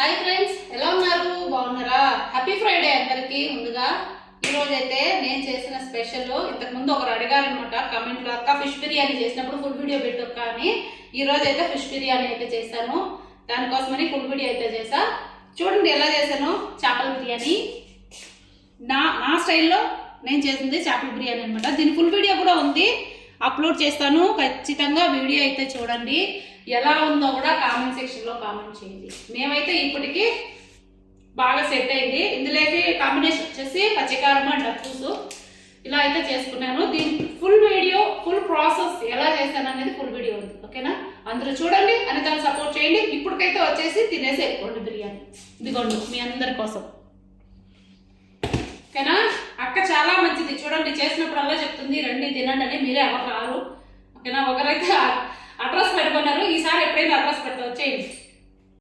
Hi friends, ఎలా ఉన్నారు? బాగున్నారా? హ్యాపీ ఫ్రైడే అందరికి. ముందుగా ఈ రోజు అయితే నేను చేసిన స్పెషల్, ఇంతకు ముందు ఒకరు అడిగారనమాట కామెంట్లో, అక్క ఫిష్ బిర్యానీ చేసినప్పుడు ఫుల్ వీడియో పెట్టొక్క అని. ఈ రోజు అయితే ఫిష్ బిర్యానీ అయితే చేశాను. దానికోసమని ఫుల్ వీడియో అయితే చేసా. చూడండి ఎలా చేశాను. చేపల బిర్యానీ నా స్టైల్లో నేను చేసింది చేపల బిర్యానీ అనమాట. దీని ఫుల్ వీడియో కూడా ఉంది, అప్లోడ్ చేస్తాను. ఖచ్చితంగా వీడియో అయితే చూడండి. ఎలా ఉందో కూడా కామెంట్ సెక్షన్లో కామెంట్ చేయండి. మేమైతే ఇప్పటికీ బాగా సెట్ అయింది. ఇందులోకి కాంబినేషన్ వచ్చేసి పచ్చికారం అండ్ అప్పూసు ఇలా అయితే చేసుకున్నాను. దీని ఫుల్ వీడియో, ఫుల్ ప్రాసెస్ ఎలా చేశాను అనేది ఫుల్ వీడియో ఉంది, ఓకేనా? అందరూ చూడండి, అనితను సపోర్ట్ చేయండి. ఇప్పటికైతే వచ్చేసి తినేసి వెళ్ళిపోండి బిర్యానీ. ఇదిగోండి మీ అందరి కోసం, ఓకేనా? అక్క చాలా మంచిది, చూడండి చేసినప్పుడల్లా చెప్తుంది రండి తినండి అని. మీరే ఎవరు రారు, ఓకేనా? ఒకరైతే అడ్రస్ పెట్టుకున్నారు, ఈసారి ఎప్పుడైనా అడ్రస్ పెడతా వచ్చేయండి.